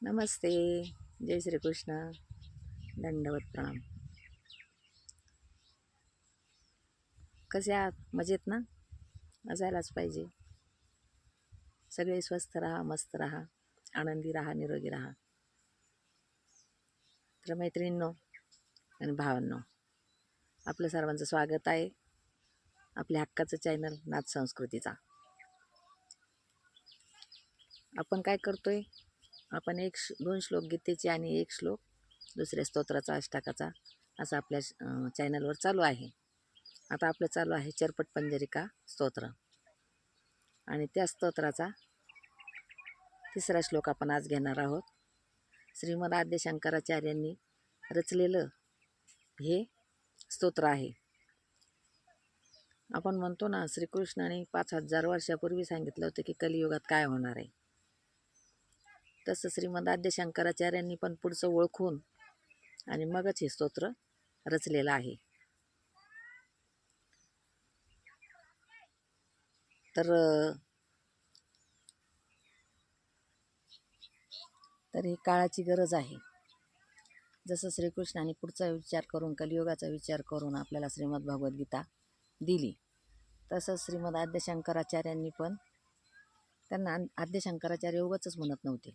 नमस्ते. जय श्री कृष्ण. दंडवत प्रणाम. कसे आहात? मजेत ना? असायलाच पाहिजे. सगळे स्वस्थ राहा, मस्त राहा, आनंदी राहा, निरोगी राहा. तर मैत्रिणींनो आणि भावांनो, आपलं सर्वांचं स्वागत आहे आपल्या हक्काचं चॅनल नाथ संस्कृतीचा. आपण काय करतोय? आपण दोन श्लोक गीतेचे आणि एक श्लोक दुसऱ्या स्तोत्राचा, अष्टकाचा असं आपल्या चॅनलवर चालू आहे. आता आपलं चालू आहे चरपट पंजरिका स्तोत्र आणि त्या स्तोत्राचा तिसरा श्लोक आपण आज घेणार आहोत. श्रीमद आद्य शंकराचार्यांनी रचलेलं हे स्तोत्र आहे. आपण म्हणतो ना, श्रीकृष्णाने 5000 वर्षापूर्वी सांगितलं होतं की कलियुगात काय होणार आहे. तसं श्रीमद आद्य शंकराचार्यांनी पण पुढचं ओळखून आणि मगच हे स्तोत्र रचलेलं आहे. तर ही काळाची गरज आहे. जसं श्रीकृष्णाने पुढचा विचार करून, कलियुगाचा विचार करून आपल्याला श्रीमद भगवद्गीता दिली, तसं श्रीमद आद्य शंकराचार्यांनी पण, त्यांना आद्य शंकराचार्य उगाचच म्हणत नव्हते.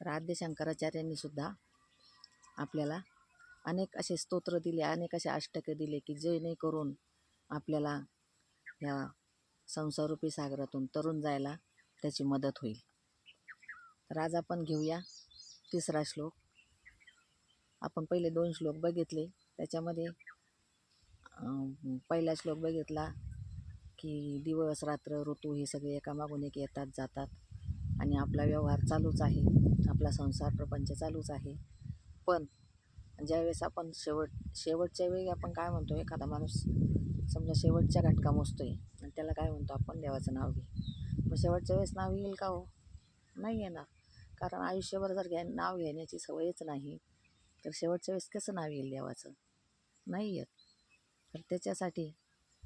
तर आद्य शंकराचार्यांनी सुद्धा आपल्याला अनेक असे स्तोत्र दिले, अनेक असे अष्टके दिले की जेणेकरून आपल्याला या संसारूपी सागरातून तरून जायला त्याची मदत होईल. तर आज आपण घेऊया तिसरा श्लोक. आपण पहिले 2 श्लोक बघितले. त्याच्यामध्ये पहिला श्लोक बघितला की दिवस रात्र ऋतू हे सगळे एकामागून एक येतात जातात आणि आपला व्यवहार चालूच आहे, आपला संसार प्रपंच चालूच आहे. पण ज्यावेळेस आपण शेवटच्या वेळी आपण काय म्हणतो, एखादा माणूस समजा शेवटच्या घटका मोजतोय आणि त्याला काय म्हणतो आपण, देवाचं नाव घे. मग शेवटच्या वेळेस नाव येईल का हो? नाही येणार. कारण आयुष्यभर जर नाव घेण्याची सवयच नाही तर शेवटच्या वेळेस कसं नाव येईल देवाचं? नाही येत. तर त्याच्यासाठी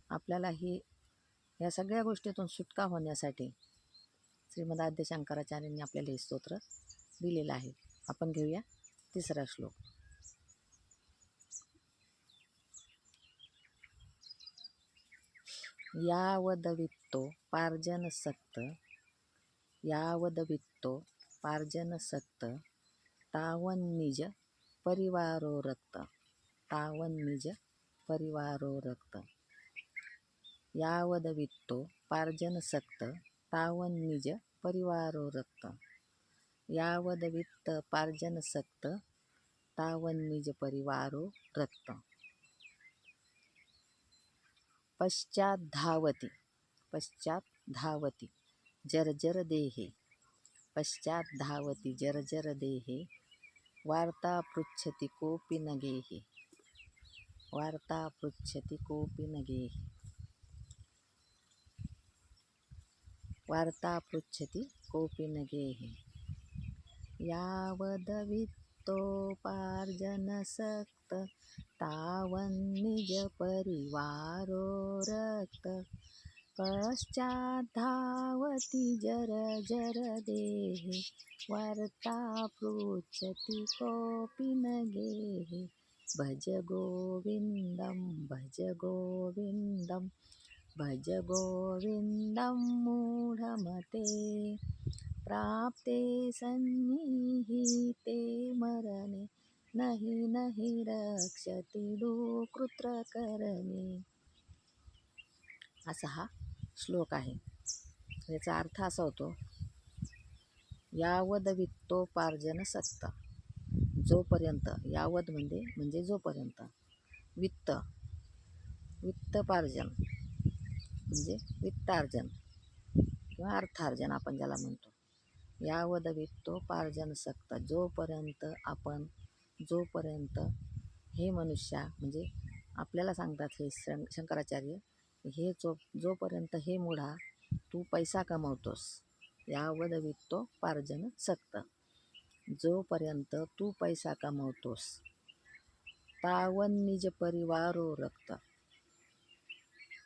आपल्याला ह्या सगळ्या गोष्टीतून सुटका होण्यासाठी श्रीमद आद्य शंकराचार्यांनी आपल्याला हे स्तोत्र दिलेलं आहे. आपण घेऊया तिसरा श्लोक. यावदवित्तो पार्जन सक्त तावन्निज परिवारो रक्त. यावदवित्तो पार्जन सक्त तावन्निज परिवारो रक्त. यावदवित्त पार्जन सक्त तावन्निज परिवारो रक्त. पश्चात धावती जर्जर देहे वार्ता पृच्छति कोऽपि न गेहि. यावदवित्तोपार्जनसक्त तावन्निज परिवारो रक्त. पश्चाद्धावति जर्जर देहे वार्ता पृच्छति कोऽपि न गेहि. भज गोविन्दं मूढमते. प्राप्ते सन्निहिते मरणे नहि रक्षति दुकृतकरणे. असा हा श्लोक आहे. याचा अर्थ असा होतो, यावदवित्तोपार्जन सक्त, जोपर्यंत, यावद म्हणजे जोपर्यंत, वित्तपार्जन म्हणजे वित्तार्जन किंवा अर्थार्जन आपण ज्याला म्हणतो. यावदवित्तोपार्जन सक्त, जोपर्यंत हे मनुष्या म्हणजे आपल्याला सांगतात हे शंकराचार्य, हे जोपर्यंत हे मूढा तू पैसा कमवतोस, यावदवित्तोपार्जन सक्त, जोपर्यंत तू पैसा कमवतोस, तावन्निज परिवारो रक्त,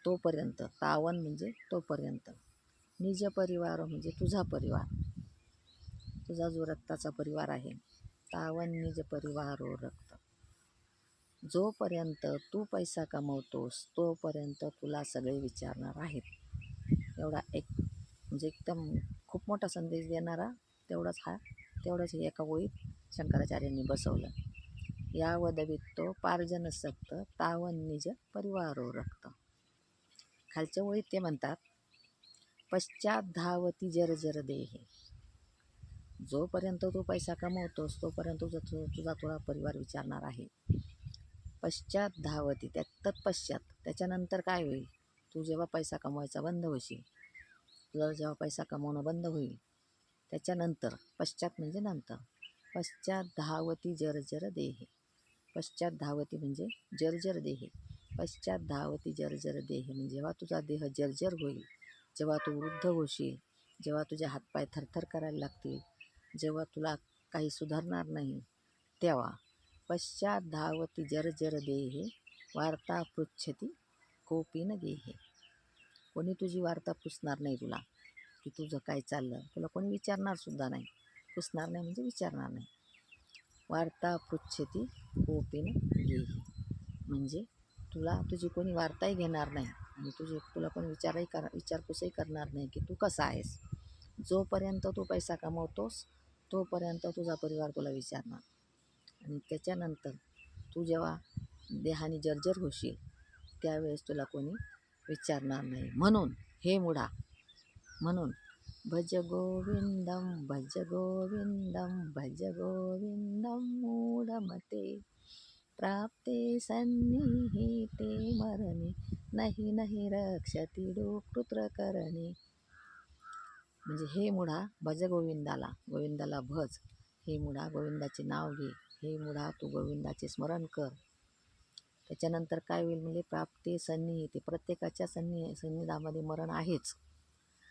तोपर्यंत, तावन म्हणजे तोपर्यंत, निज परिवार म्हणजे तुझा परिवार, तुझा जो रक्ताचा परिवार आहे, तावन निज परिवारो रक्त. जोपर्यंत तू पैसा कमवतोस तोपर्यंत तुला सगळे विचारणार आहेत. एवढा एक म्हणजे एकदम खूप मोठा संदेश देणारा तेवढंच हे एका ओळीत शंकराचार्यांनी बसवलं. यावदवित्तो पार्जन सक्त तावन निज परिवारो रक्त. खालच्या ओळीत ते म्हणतात, पश्चात धावती जर्जर देहे. जोपर्यंत तू पैसा कमवतोस तोपर्यंत तुझा थोडा परिवार विचारणार आहे. पश्चात धावती, तत्पश्चात त्याच्यानंतर काय होईल? तू जेव्हा पैसा कमवायचा बंद होशील, तुला जेव्हा पैसा कमवणं बंद होईल त्याच्यानंतर, पश्चात म्हणजे नंतर, पश्चात धावती जर्जर देहे. पश्चात धावती म्हणजे जर्जर देहे. पश्चात धावती जर्जर देहे म्हणजे जेव्हा तुझा देह जर्जर होईल, जेव्हा तू वृद्ध होशील, जेव्हा तुझे हातपाय थरथर करायला लागतील, जेव्हा तुला काही सुधारणार नाही, तेव्हा पश्चात धावती जर्जर देहे वार्ता पृच्छती कोपी न गेहे. कोणी तुझी वार्ता पुसणार नाही तुला, की तुझं काय चाललं. तुला कोणी विचारणार सुद्धा नाही. पुसणार नाही म्हणजे विचारणार नाही. वार्ता पृच्छती कोपी न गेहे म्हणजे तुझी कोणी वार्ताही घेणार नाही आणि तुला कोणी विचारपूसही करणार नाही की तू कसा आहेस. जोपर्यंत तू पैसा कमवतोस तोपर्यंत तुझा परिवार तुला विचारणार आणि त्याच्यानंतर तू जेव्हा देहाने जर्जर होशील त्यावेळेस तुला कोणी विचारणार नाही. म्हणून हे मुढा, म्हणून भज गोविंदम भज गोविंदम भज गोविंदम मूढमते प्राप्ते सन्निहिते मरणे नाही नाही रक्षती डुकृत्रकरणे. म्हणजे हे मुढा भज गोविंदाला भज. हे मुढा गोविंदाचे नाव घे. हे मुढा तू गोविंदाचे स्मरण कर. त्याच्यानंतर काय होईल म्हणजे प्राप्ते सन्निहिते, प्रत्येकाच्या सन्निधामध्ये मरण आहेच,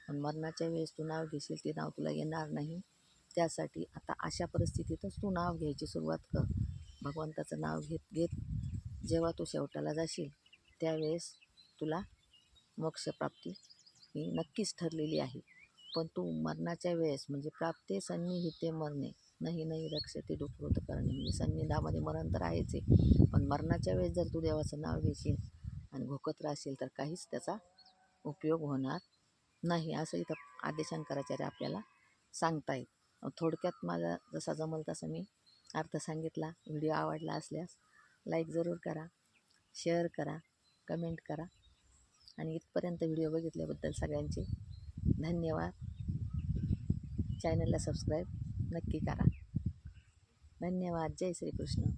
पण मरणाच्या वेळेस तू नाव घेशील ते नाव तुला येणार नाही. त्यासाठी आता अशा परिस्थितीतच तू नाव घ्यायची सुरुवात कर. भगवंताचं नाव घेत घेत जेव्हा तू शेवटाला जाशील त्यावेळेस तुला मोक्षप्राप्ती ही नक्कीच ठरलेली आहे. पण तू मरणाच्या वेळेस म्हणजे प्राप्ते सन्निहिते मरणे नाही नाही रक्षते डुकृत करणे म्हणजे सन्निधामध्ये मरण तर आहेच आहे, पण मरणाच्या वेळेस जर तू देवाचं नाव घेशील आणि भोकत राहशील तर काहीच त्याचा उपयोग होणार नाही, असं इथं आद्य शंकराचार्य आपल्याला सांगतायत. थोडक्यात माझा जसा जमल तसा मी अर्थ सांगितला. व्हिडिओ आवडला असल्यास लाईक जरूर करा, शेअर करा, कमेंट करा आणि इथपर्यंत व्हिडिओ बघितल्याबद्दल सगळ्यांचे धन्यवाद. चॅनलला सबस्क्राईब नक्की करा. धन्यवाद. जय श्रीकृष्ण.